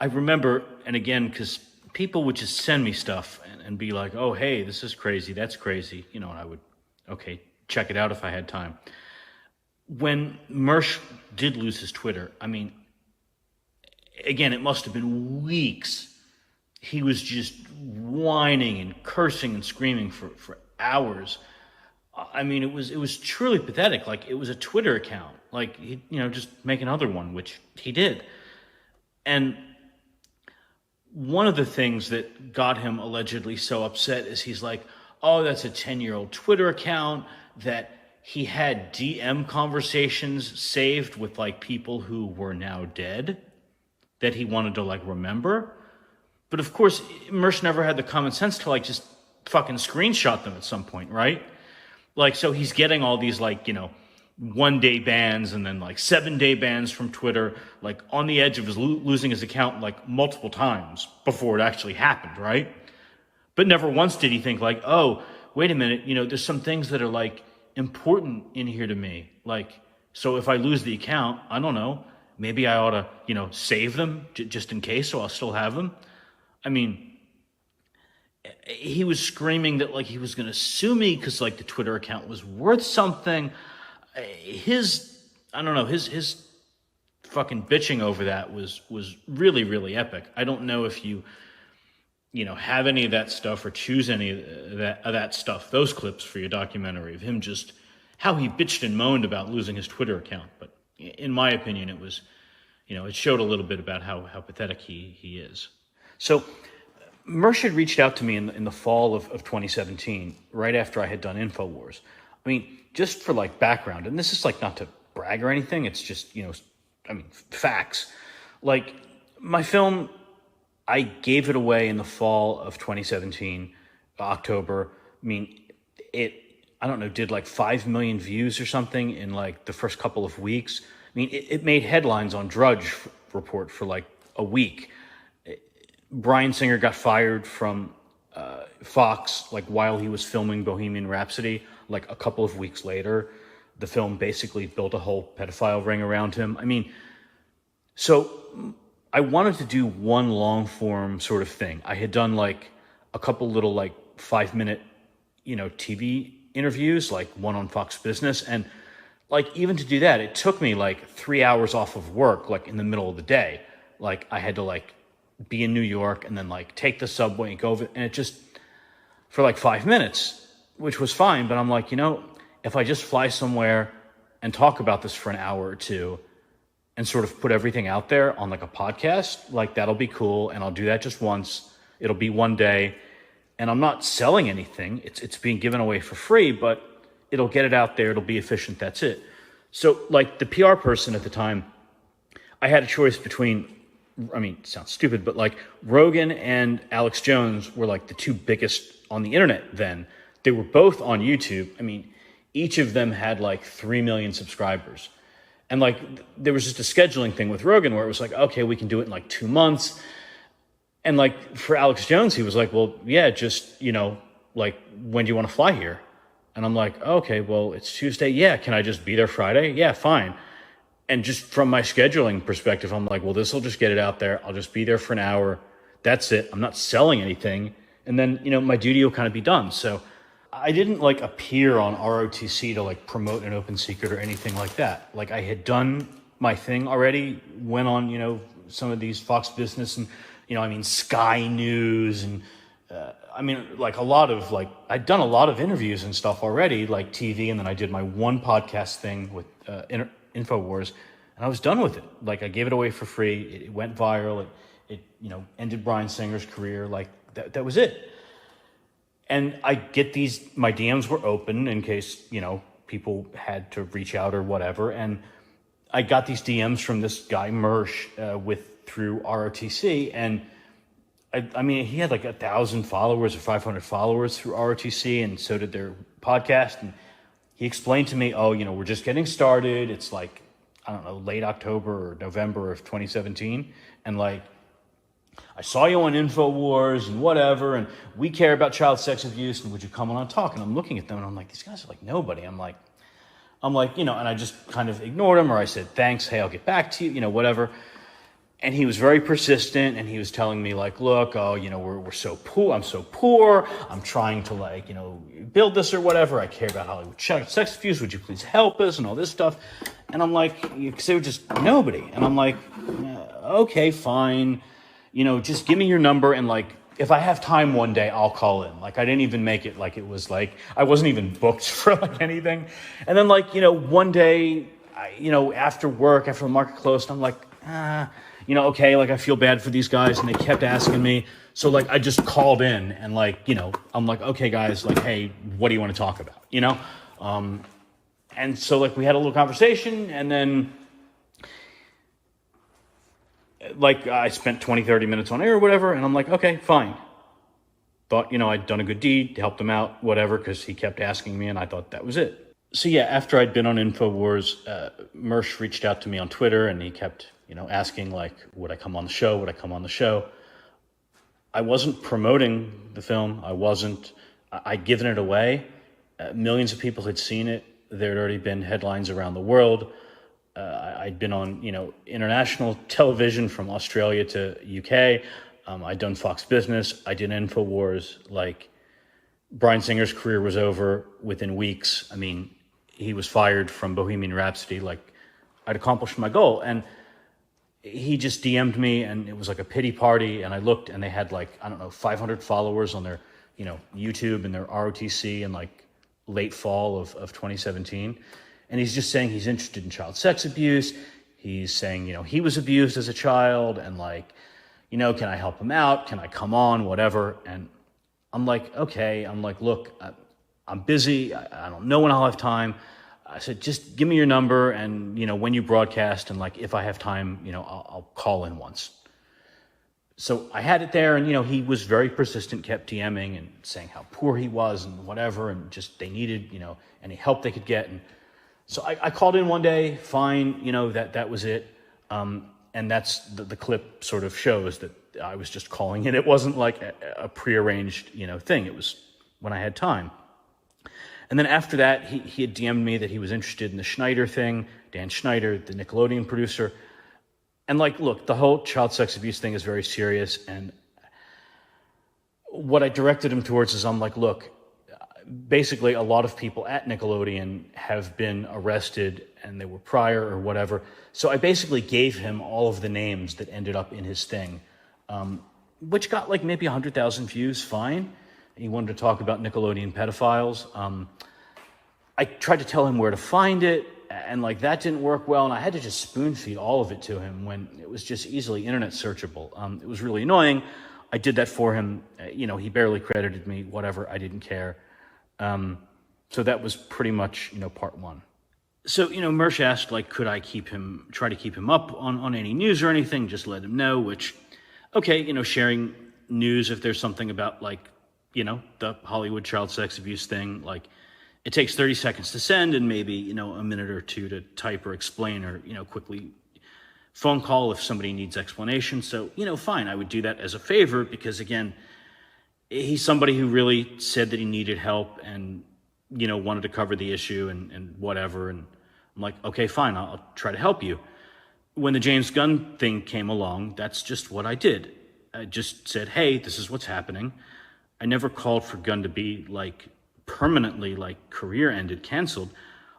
I remember, and again, because people would just send me stuff and be like, oh, hey, this is crazy, that's crazy, and I would, okay, check it out if I had time. When Mersh did lose his Twitter, I mean, again, it must have been weeks. He was just whining and cursing and screaming for hours. I mean, it was truly pathetic. Like, it was a Twitter account. Like, he, just make another one, which he did. And one of the things that got him allegedly so upset is he's like, oh, that's a 10-year-old Twitter account that he had DM conversations saved with, like, people who were now dead that he wanted to, like, remember. But, of course, Mersh never had the common sense to, like, just fucking screenshot them at some point, right? Like, so he's getting all these, like, 1-day bans and then, like, 7-day bans from Twitter, like, on the edge of losing his account, like, multiple times before it actually happened, right? But never once did he think, like, oh, wait a minute, there's some things that are, like, important in here to me. Like, so if I lose the account, I don't know, maybe I ought to, save them just in case so I'll still have them. I mean, he was screaming that, like, he was going to sue me because, like, the Twitter account was worth something. His fucking bitching over that was really, really epic. I don't know if you have any of that stuff or choose any of that stuff, those clips for your documentary of him just how he bitched and moaned about losing his Twitter account. But in my opinion, it was, it showed a little bit about how pathetic he is. So Mersh had reached out to me in the fall of 2017, right after I had done InfoWars. I mean, just for, like, background, and this is, like, not to brag or anything, it's just, facts. Like, my film, I gave it away in the fall of 2017, October. I mean, I don't know, did like 5 million views or something in, like, the first couple of weeks. I mean, it made headlines on Drudge Report for, like, a week. Bryan Singer got fired from Fox, like, while he was filming Bohemian Rhapsody. Like, a couple of weeks later, the film basically built a whole pedophile ring around him. I mean, so I wanted to do one long form sort of thing. I had done, like, a couple little, like, 5-minute, TV interviews, like one on Fox Business. And, like, even to do that, it took me, like, 3 hours off of work, like, in the middle of the day. Like, I had to, like, be in New York and then, like, take the subway and go over, and it just, for, like, 5 minutes, which was fine. But I'm like, if I just fly somewhere and talk about this for an hour or two and sort of put everything out there on, like, a podcast, like, that'll be cool. And I'll do that just once. It'll be one day. And I'm not selling anything. It's being given away for free, but it'll get it out there. It'll be efficient. That's it. So, like, the PR person at the time, I had a choice between, I mean, it sounds stupid, but, like, Rogan and Alex Jones were, like, the two biggest on the internet then. They were both on YouTube. I mean, each of them had, like, 3 million subscribers. And, like, there was just a scheduling thing with Rogan where it was like, okay, we can do it in, like, 2 months. And, like, for Alex Jones, he was like, well, yeah, just, like, when do you want to fly here? And I'm like, okay, well, it's Tuesday. Yeah, can I just be there Friday? Yeah, fine. And just from my scheduling perspective, I'm like, well, this will just get it out there. I'll just be there for an hour. That's it. I'm not selling anything. And then, my duty will kind of be done. So I didn't, like, appear on ROTC to, like, promote an open secret or anything like that. Like, I had done my thing already, went on, some of these Fox Business and, Sky News and, like, a lot of, like, I'd done a lot of interviews and stuff already, like TV, and then I did my one podcast thing with InfoWars, and I was done with it. Like, I gave it away for free. It went viral. It ended Bryan Singer's career. Like, that was it. And I get my DMs were open in case, people had to reach out or whatever. And I got these DMs from this guy, Mersh, through ROTC. And I mean, he had like 1,000 followers or 500 followers through ROTC, and so did their podcast. And he explained to me, we're just getting started. It's like, I don't know, late October or November of 2017. And, like, I saw you on InfoWars and whatever, and we care about child sex abuse, and would you come on and talk? And I'm looking at them, and I'm like, these guys are like nobody. I'm like, and I just kind of ignored them, or I said, thanks, hey, I'll get back to you, whatever. And he was very persistent, and he was telling me like, look, oh, you know, we're so poor. I'm so poor. I'm trying to like, you know, build this or whatever. I care about Hollywood sex abuse. Would you please help us and all this stuff? And I'm like, because they were just nobody. And I'm like, okay, fine. You know, just give me your number, and like, if I have time one day, I'll call in. Like, I didn't even make it like it was like, I wasn't even booked for like anything. And then like, you know, one day, after work, after the market closed, I'm like, okay, like I feel bad for these guys, and they kept asking me. So like, I just called in and like, you know, I'm like, okay guys, like, hey, what do you want to talk about? You know? And so like, we had a little conversation, and then like I spent 20, 30 minutes on air or whatever. And I'm like, okay, fine. Thought, you know, I'd done a good deed, helped him out, whatever, because he kept asking me, and I thought that was it. So yeah, after I'd been on InfoWars, Mersh reached out to me on Twitter, and he kept, you know, asking like, would I come on the show? Would I come on the show? I wasn't promoting the film. I'd given it away. Millions of people had seen it. There had already been headlines around the world. I'd been on, you know, international television from Australia to UK. I'd done Fox Business. I did InfoWars. Like, Bryan Singer's career was over within weeks. I mean, he was fired from Bohemian Rhapsody. Like, I'd accomplished my goal. And he just DM'd me, and it was like a pity party. And I looked, and they had like, 500 followers on their, you know, YouTube and their ROTC in like late fall of 2017. And he's just saying he's interested in child sex abuse. He's saying, you know, he was abused as a child, and like, you know, can I help him out? Can I come on? Whatever. And I'm like, okay. I'm like, look, I'm busy. I don't know when I'll have time. I said, just give me your number, and, you know, when you broadcast, and like, if I have time, you know, I'll call in once. So I had it there, and, you know, he was very persistent, kept DMing and saying how poor he was and whatever, and just they needed, you know, any help they could get. And so I called in one day, fine, you know, that was it. And that's the clip sort of shows that I was just calling in. It wasn't like a prearranged, you know, thing. It was when I had time. And then after that, he had DM'd me that he was interested in the Schneider thing, Dan Schneider, the Nickelodeon producer. And like, look, the whole child sex abuse thing is very serious. And what I directed him towards is, I'm like, look, basically a lot of people at Nickelodeon have been arrested, and they were prior or whatever. So I basically gave him all of the names that ended up in his thing, which got like maybe 100,000 views, fine. He wanted to talk about Nickelodeon pedophiles. I tried to tell him where to find it, and like that didn't work well, and I had to just spoon feed all of it to him when it was just easily internet searchable. It was really annoying. I did that for him. You know, he barely credited me, whatever, I didn't care. So that was pretty much, you know, part one. So, you know, Mersh asked, like, could I try to keep him up on any news or anything, just let him know, which, okay, you know, sharing news if there's something about, like, you know, the Hollywood child sex abuse thing, like, it takes 30 seconds to send, and maybe, you know, a minute or two to type or explain, or, you know, quickly phone call if somebody needs explanation. So, you know, fine, I would do that as a favor, because again, he's somebody who really said that he needed help, and, you know, wanted to cover the issue and whatever. And I'm like, okay, fine, I'll try to help you. When the James Gunn thing came along, that's just what I did. I just said, hey, this is what's happening. I never called for Gunn to be like permanently like career ended, canceled.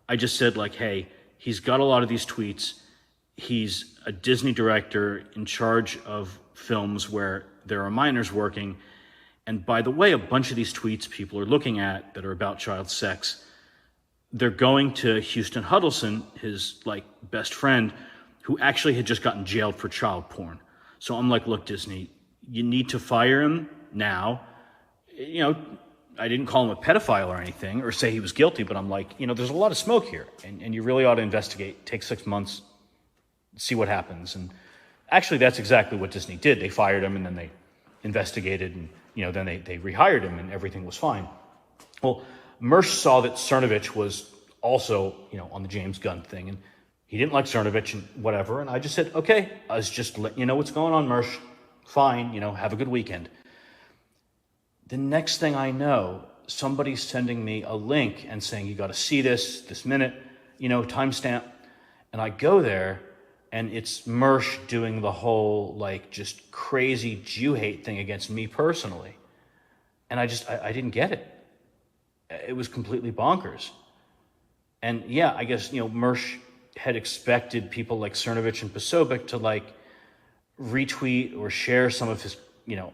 I just said like, hey, he's got a lot of these tweets. He's a Disney director in charge of films where there are minors working. And by the way, a bunch of these tweets people are looking at that are about child sex, they're going to Houston Huddleston, his like best friend, who actually had just gotten jailed for child porn. So I'm like, look, Disney, you need to fire him now. You know, I didn't call him a pedophile or anything or say he was guilty, but I'm like, you know, there's a lot of smoke here, and you really ought to investigate, take 6 months, see what happens. And actually, that's exactly what Disney did. They fired him, and then they investigated, and, you know, then they rehired him, and everything was fine. Well, Mersh saw that Cernovich was also, you know, on the James Gunn thing, and he didn't like Cernovich and whatever. And I just said, okay, I was just letting you know what's going on, Mersh. Fine, you know, have a good weekend. The next thing I know, somebody's sending me a link and saying, you got to see this minute, you know, timestamp. And I go there, And it's Mersh doing the whole, like, just crazy Jew hate thing against me personally. And I didn't get it. It was completely bonkers. And yeah, I guess, Mersh had expected people like Cernovich and Posobiec to, like, retweet or share some of his,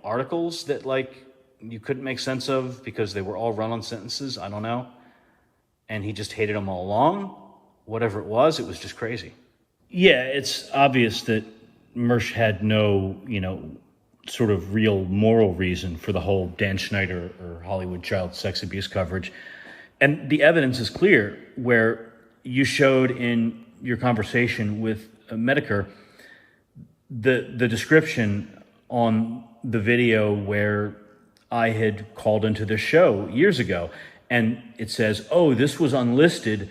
articles that, like, you couldn't make sense of because they were all run-on sentences. I don't know. And he just hated them all along. Whatever it was just crazy. Yeah, it's obvious that Mersh had no, sort of real moral reason for the whole Dan Schneider or Hollywood child sex abuse coverage. And the evidence is clear, where you showed in your conversation with Medicare the description on the video where I had called into the show years ago. And it says, oh, this was unlisted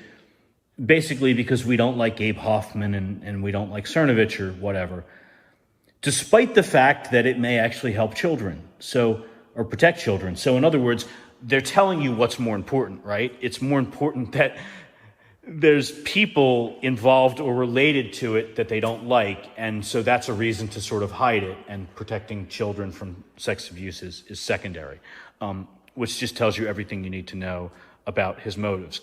basically because we don't like Gabe Hoffman and we don't like Cernovich or whatever, despite the fact that it may actually help children, or protect children. So in other words, they're telling you what's more important, right? It's more important that there's people involved or related to it that they don't like, and so that's a reason to sort of hide it, and protecting children from sex abuse is secondary, which just tells you everything you need to know about his motives.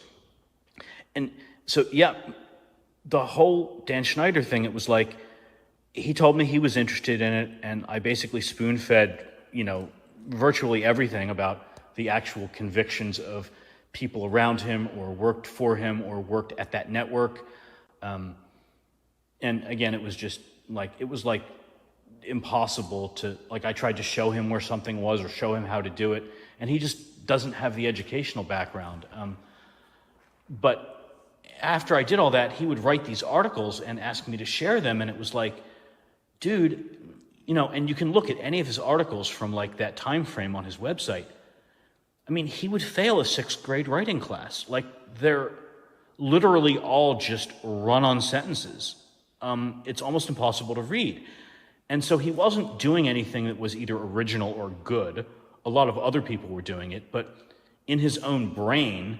And so, yeah, the whole Dan Schneider thing, it was like, he told me he was interested in it, and I basically spoon-fed, virtually everything about the actual convictions of people around him or worked for him or worked at that network. And again, it was just like, impossible to, like, I tried to show him where something was or show him how to do it, and he just doesn't have the educational background. But after I did all that, he would write these articles and ask me to share them, and it was like, dude, and you can look at any of his articles from, like, that time frame on his website. I mean, he would fail a sixth grade writing class. Like, they're literally all just run-on sentences. It's almost impossible to read. And so he wasn't doing anything that was either original or good. A lot of other people were doing it, but in his own brain,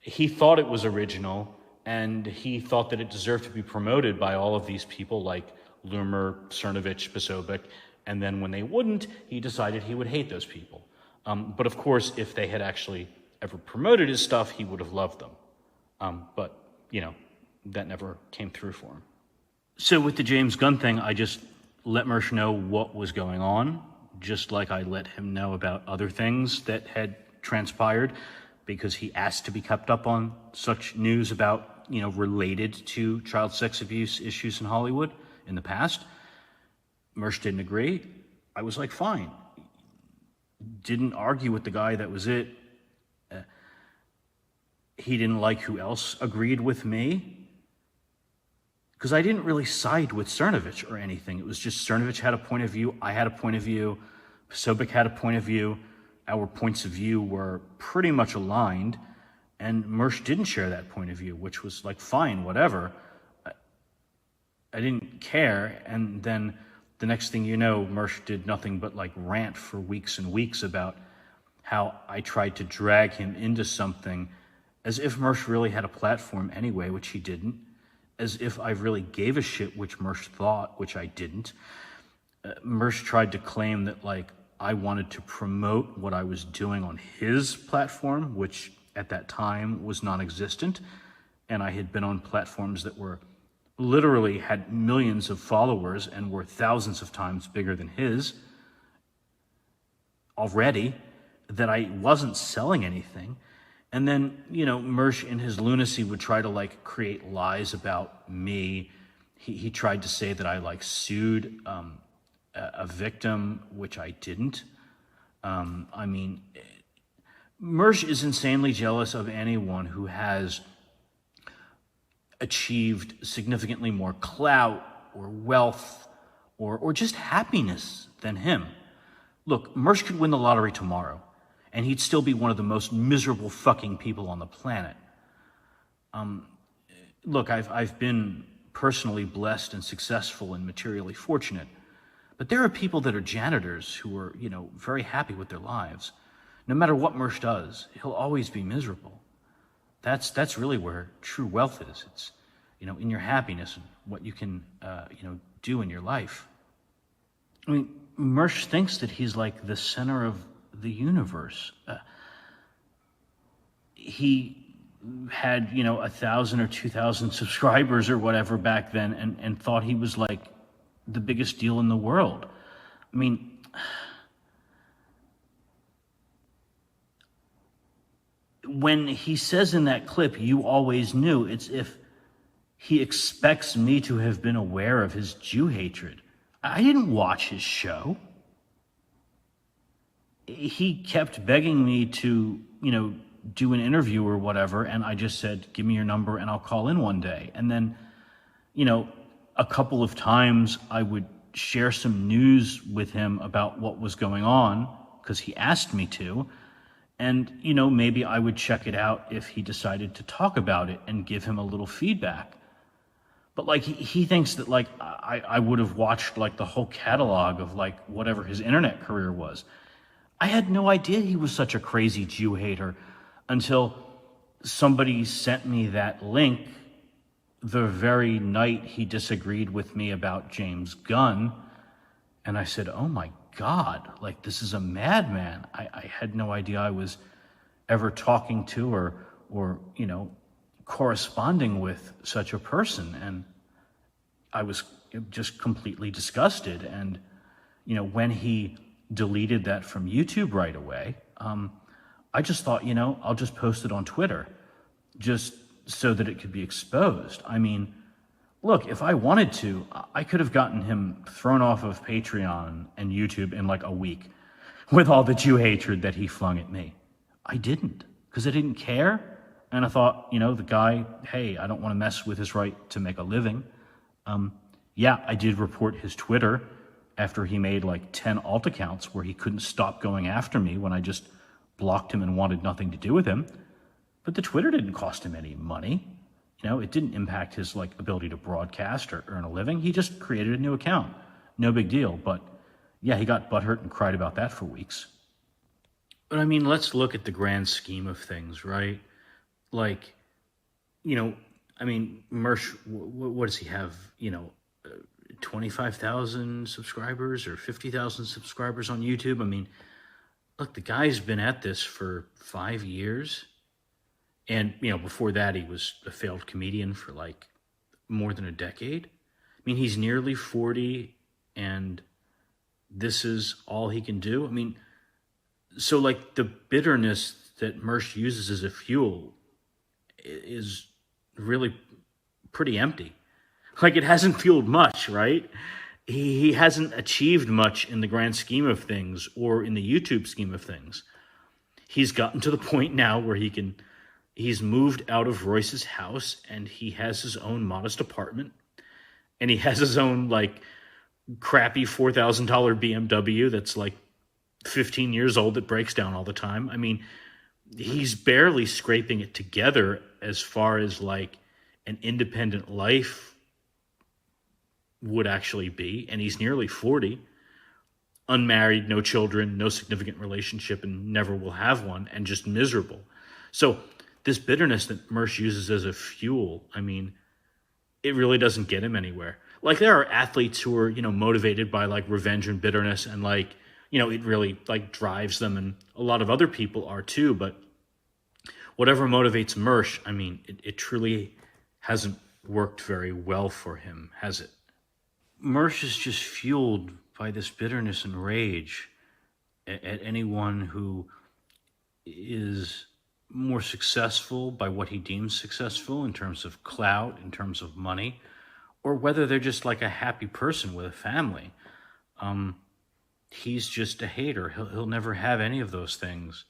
he thought it was original, and he thought that it deserved to be promoted by all of these people like Loomer, Cernovich, Posobiec, and then when they wouldn't, he decided he would hate those people. But of course, if they had actually ever promoted his stuff, he would have loved them. But, that never came through for him. So with the James Gunn thing, I just let Mersh know what was going on, just like I let him know about other things that had transpired, because he asked to be kept up on such news about, related to child sex abuse issues in Hollywood in the past. Mersh didn't agree. I was like, fine. Didn't argue with the guy, that was it. He didn't like who else agreed with me, because I didn't really side with Cernovich or anything. It was just Cernovich had a point of view, I had a point of view, Posobiec had a point of view. Our points of view were pretty much aligned, and Mersh didn't share that point of view, which was like, fine, whatever. I didn't care. And then the next thing you know, Mersh did nothing but, like, rant for weeks and weeks about how I tried to drag him into something, as if Mersh really had a platform anyway, which he didn't, as if I really gave a shit, which Mersh thought, which I didn't. Mersh tried to claim that, like, I wanted to promote what I was doing on his platform, which at that time was non-existent, and I had been on platforms that were literally had millions of followers and were thousands of times bigger than his already, that I wasn't selling anything. And then, Mersh in his lunacy would try to, like, create lies about me. He tried to say that I, like, sued a victim, which I didn't. I mean, Mersh is insanely jealous of anyone who has achieved significantly more clout or wealth or just happiness than him. Look, Mersh could win the lottery tomorrow, and he'd still be one of the most miserable fucking people on the planet. Look, I've been personally blessed and successful and materially fortunate, but there are people that are janitors who are, very happy with their lives. No matter what Mersh does, he'll always be miserable. That's really where true wealth is. It's, in your happiness and what you can, do in your life. I mean, Mersh thinks that he's like the center of the universe. He had, 1,000 or 2,000 subscribers or whatever back then, and thought he was like the biggest deal in the world. I mean, when he says in that clip, "You always knew," it's if he expects me to have been aware of his Jew hatred. I didn't watch his show. He kept begging me to, do an interview or whatever, and I just said, "Give me your number and I'll call in one day." And then, a couple of times I would share some news with him about what was going on because he asked me to. And, maybe I would check it out if he decided to talk about it and give him a little feedback. But like, he thinks that like I would have watched like the whole catalog of like whatever his internet career was. I had no idea he was such a crazy Jew hater until somebody sent me that link the very night he disagreed with me about James Gunn. And I said, "Oh my God, like this is a madman." I had no idea I was ever talking to or corresponding with such a person. And I was just completely disgusted. And, when he deleted that from YouTube right away, I just thought, I'll just post it on Twitter just so that it could be exposed. I mean, look, if I wanted to, I could have gotten him thrown off of Patreon and YouTube in like a week with all the Jew hatred that he flung at me. I didn't, because I didn't care. And I thought, the guy, hey, I don't want to mess with his right to make a living. Yeah, I did report his Twitter after he made like 10 alt accounts where he couldn't stop going after me when I just blocked him and wanted nothing to do with him. But the Twitter didn't cost him any money. It didn't impact his like ability to broadcast or earn a living. He just created a new account. No big deal. But yeah, he got butthurt and cried about that for weeks. But I mean, let's look at the grand scheme of things, right? Like, Mersh, what does he have? 25,000 subscribers or 50,000 subscribers on YouTube. I mean, look, the guy's been at this for 5 years. And, before that, he was a failed comedian for like more than a decade. I mean, he's nearly 40 and this is all he can do. I mean, so like the bitterness that Mersh uses as a fuel is really pretty empty. Like it hasn't fueled much, right? He hasn't achieved much in the grand scheme of things or in the YouTube scheme of things. He's gotten to the point now where he's moved out of Royce's house and he has his own modest apartment and he has his own like crappy $4,000 BMW that's like 15 years old that breaks down all the time. I mean, he's barely scraping it together as far as like an independent life would actually be. And he's nearly 40, unmarried, no children, no significant relationship, and never will have one, and just miserable. So this bitterness that Mersh uses as a fuel, I mean, it really doesn't get him anywhere. Like there are athletes who are, motivated by like revenge and bitterness and like, it really like drives them, and a lot of other people are too. But whatever motivates Mersh, I mean, it truly hasn't worked very well for him, has it? Mersh is just fueled by this bitterness and rage at anyone who is more successful by what he deems successful in terms of clout, in terms of money, or whether they're just like a happy person with a family. He's just a hater. He'll never have any of those things.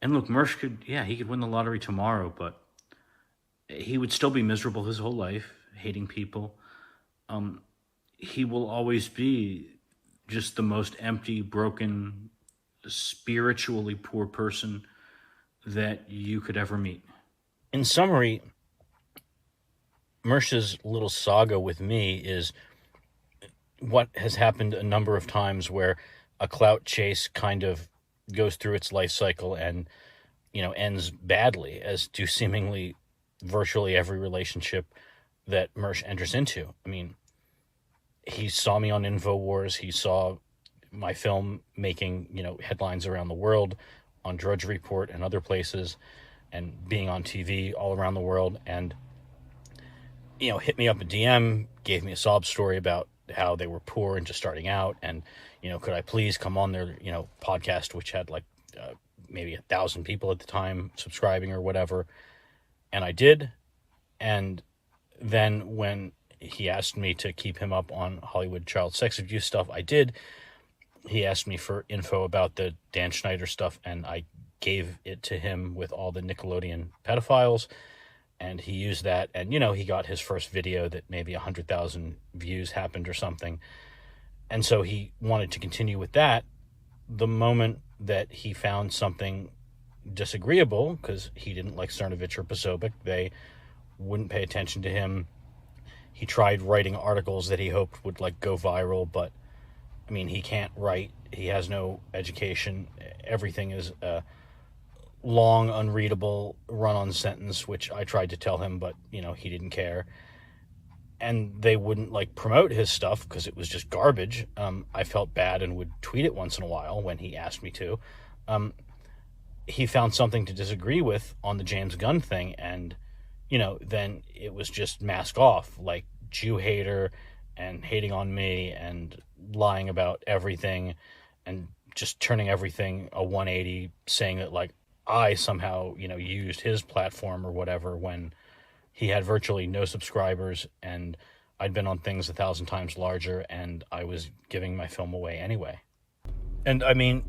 And look, Mersh he could win the lottery tomorrow, but he would still be miserable his whole life, hating people. He will always be just the most empty, broken, spiritually poor person that you could ever meet. In summary, Mersh's little saga with me is what has happened a number of times where a clout chase kind of goes through its life cycle and, ends badly, as do seemingly virtually every relationship that Mersh enters into. I mean, he saw me on InfoWars. He saw my film making, headlines around the world on Drudge Report and other places, and being on TV all around the world. And, hit me up a DM, gave me a sob story about how they were poor and just starting out. And, could I please come on their, podcast, which had like maybe 1,000 people at the time subscribing or whatever. And I did. And then when he asked me to keep him up on Hollywood child sex abuse stuff, I did. He asked me for info about the Dan Schneider stuff, and I gave it to him with all the Nickelodeon pedophiles, and he used that. And, he got his first video that maybe 100,000 views happened or something. And so he wanted to continue with that. The moment that he found something disagreeable, because he didn't like Cernovich or Posobiec, they wouldn't pay attention to him. He tried writing articles that he hoped would go viral, but I mean, he can't write. He has no education. Everything is a long, unreadable run-on sentence, which I tried to tell him, but he didn't care. And they wouldn't promote his stuff because it was just garbage. I felt bad and would tweet it once in a while when he asked me to. He found something to disagree with on the James Gunn thing, and then it was just mask off, like Jew hater and hating on me and lying about everything and just turning everything a 180, saying that I somehow, used his platform or whatever, when he had virtually no subscribers and I'd been on things 1,000 times larger and I was giving my film away anyway. And I mean,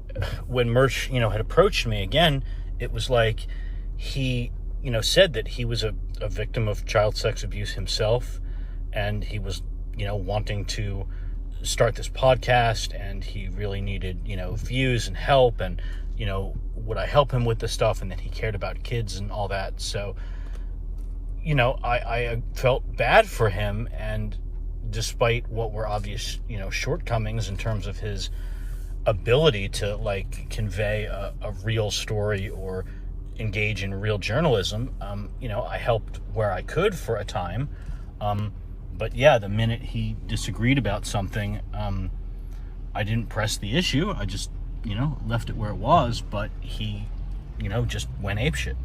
when Mersh, had approached me again, it was like he said that he was a victim of child sex abuse himself, and he was, wanting to start this podcast, and he really needed, views and help, and, would I help him with this stuff, and that he cared about kids and all that. So, I felt bad for him, and despite what were obvious, shortcomings in terms of his ability to convey a real story or engage in real journalism, I helped where I could for a time. But yeah, the minute he disagreed about something, I didn't press the issue. I just, left it where it was, but he, just went apeshit.